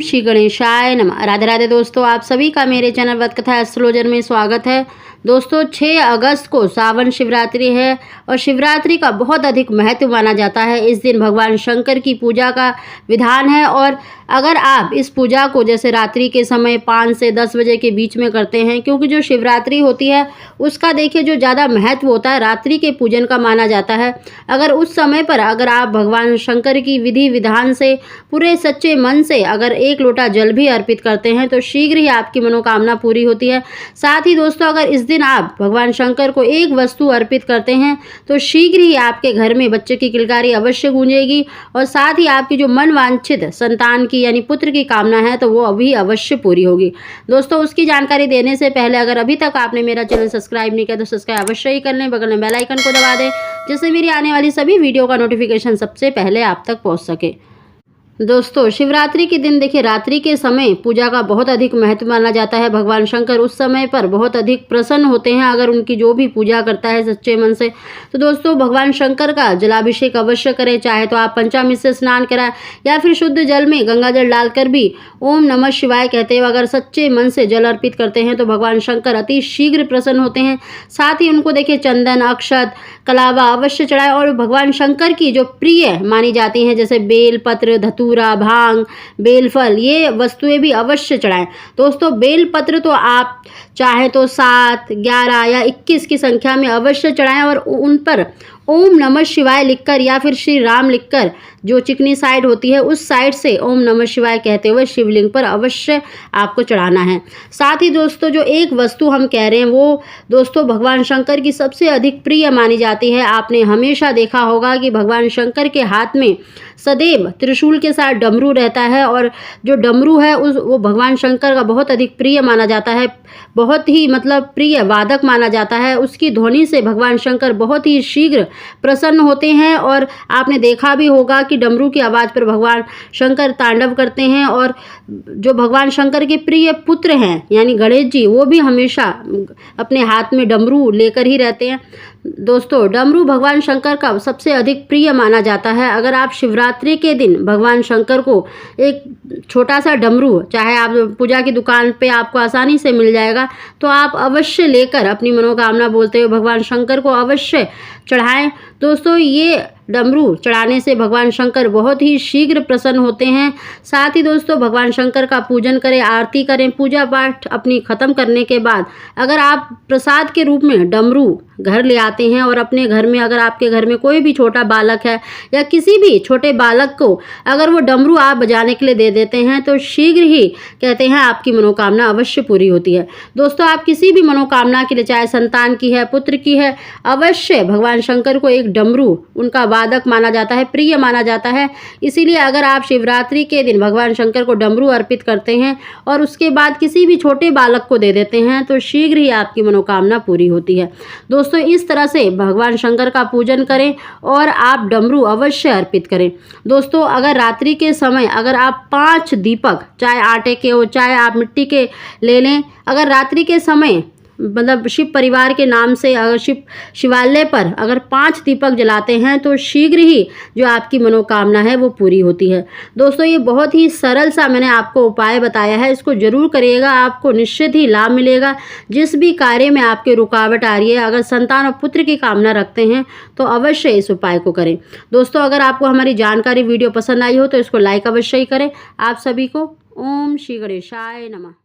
श्री गणेशाय नमः। राधे राधे दोस्तों, आप सभी का मेरे चैनल वत कथा एस्ट्रोलॉजर में स्वागत है। दोस्तों 6 अगस्त को सावन शिवरात्रि है और शिवरात्रि का बहुत अधिक महत्व माना जाता है। इस दिन भगवान शंकर की पूजा का विधान है और अगर आप इस पूजा को जैसे रात्रि के समय 5 से 10 बजे के बीच में करते हैं, क्योंकि जो शिवरात्रि होती है उसका देखिए जो ज़्यादा महत्व होता है रात्रि के पूजन का माना जाता है। अगर उस समय पर अगर आप भगवान शंकर की विधि विधान से पूरे सच्चे मन से अगर 1 लोटा जल भी अर्पित करते हैं तो शीघ्र ही आपकी मनोकामना पूरी होती है। साथ ही दोस्तों अगर इस दिन आप भगवान शंकर को एक वस्तु अर्पित करते हैं तो शीघ्र ही आपके घर में बच्चे की किलकारी अवश्य गूंजेगी और साथ ही आपकी जो मन वांछित संतान की यानी पुत्र की कामना है तो वो अभी अवश्य पूरी होगी। दोस्तों उसकी जानकारी देने से पहले अगर अभी तक आपने मेरा चैनल सब्सक्राइब नहीं किया तो सब्सक्राइब अवश्य ही कर लें, बगल में बेल आइकन को दबा दें जिससे मेरी आने वाली सभी वीडियो का नोटिफिकेशन सबसे पहले आप तक पहुँच सके। दोस्तों शिवरात्रि के दिन देखिए रात्रि के समय पूजा का बहुत अधिक महत्व माना जाता है। भगवान शंकर उस समय पर बहुत अधिक प्रसन्न होते हैं अगर उनकी जो भी पूजा करता है सच्चे मन से। तो दोस्तों भगवान शंकर का जलाभिषेक अवश्य करें, चाहे तो आप पंचामृत से स्नान कराएं या फिर शुद्ध जल में गंगा जल डालकर भी ओम नमः शिवाय कहते हुए अगर सच्चे मन से जल अर्पित करते हैं तो भगवान शंकर अति शीघ्र प्रसन्न होते हैं। साथ ही उनको देखिए चंदन, अक्षत, कलावा अवश्य चढ़ाएं और भगवान शंकर की जो प्रिय मानी जाती हैं जैसे बेल पत्र, धतूरा, भांग, बेलफल, ये वस्तुएं भी अवश्य चढ़ाएं। दोस्तों बेल पत्र तो आप चाहे तो 7, 11 या 21 की संख्या में अवश्य चढ़ाएं और उन पर ओम नमः शिवाय लिखकर या फिर श्री राम लिखकर जो चिकनी साइड होती है उस साइड से ओम नमः शिवाय कहते हुए शिवलिंग पर अवश्य आपको चढ़ाना है। साथ ही दोस्तों जो एक वस्तु हम कह रहे हैं वो दोस्तों भगवान शंकर की सबसे अधिक प्रिय मानी जाती है। आपने हमेशा देखा होगा कि भगवान शंकर के हाथ में सदैव त्रिशूल के साथ डमरू रहता है और जो डमरू है वो भगवान शंकर का बहुत अधिक प्रिय माना जाता है, बहुत ही प्रिय वादक माना जाता है। उसकी ध्वनि से भगवान शंकर बहुत ही शीघ्र प्रसन्न होते हैं और आपने देखा भी होगा कि डमरू की आवाज़ पर भगवान शंकर तांडव करते हैं और जो भगवान शंकर के प्रिय पुत्र हैं यानी गणेश जी वो भी हमेशा अपने हाथ में डमरू लेकर ही रहते हैं। दोस्तों डमरू भगवान शंकर का सबसे अधिक प्रिय माना जाता है। अगर आप शिवरात्रि के दिन भगवान शंकर को एक छोटा सा डमरू, चाहे आप पूजा की दुकान पे आपको आसानी से मिल जाएगा, तो आप अवश्य लेकर अपनी मनोकामना बोलते हुए भगवान शंकर को अवश्य चढ़ाएं। दोस्तों ये डमरू चढ़ाने से भगवान शंकर बहुत ही शीघ्र प्रसन्न होते हैं। साथ ही दोस्तों भगवान शंकर का पूजन करें, आरती करें, पूजा पाठ अपनी ख़त्म करने के बाद अगर आप प्रसाद के रूप में डमरू घर ले आते हैं और अपने घर में अगर आपके घर में कोई भी छोटा बालक है या किसी भी छोटे बालक को अगर वो डमरू आप बजाने के लिए दे देते हैं तो शीघ्र ही कहते हैं आपकी मनोकामना अवश्य पूरी होती है। दोस्तों आप किसी भी मनोकामना के लिए, चाहे संतान की है, पुत्र की है, अवश्य भगवान शंकर को एक डमरू उनका वादक माना जाता है, प्रिय माना जाता है। इसीलिए अगर आप शिवरात्रि के दिन भगवान शंकर को डमरू अर्पित करते हैं और उसके बाद किसी भी छोटे बालक को दे देते हैं तो शीघ्र ही आपकी मनोकामना पूरी होती है। दोस्तों इस तरह से भगवान शंकर का पूजन करें और आप डमरू अवश्य अर्पित करें। दोस्तों अगर रात्रि के समय अगर आप 5 दीपक, चाहे आटे के हो चाहे आप मिट्टी के ले लें, अगर रात्रि के समय शिव परिवार के नाम से अगर शिवालय पर अगर 5 दीपक जलाते हैं तो शीघ्र ही जो आपकी मनोकामना है वो पूरी होती है। दोस्तों ये बहुत ही सरल सा मैंने आपको उपाय बताया है, इसको जरूर करिएगा, आपको निश्चित ही लाभ मिलेगा। जिस भी कार्य में आपके रुकावट आ रही है, अगर संतान और पुत्र की कामना रखते हैं तो अवश्य इस उपाय को करें। दोस्तों अगर आपको हमारी जानकारी वीडियो पसंद आई हो तो इसको लाइक अवश्य ही करें। आप सभी को ओम श्री गणेशाय नमः।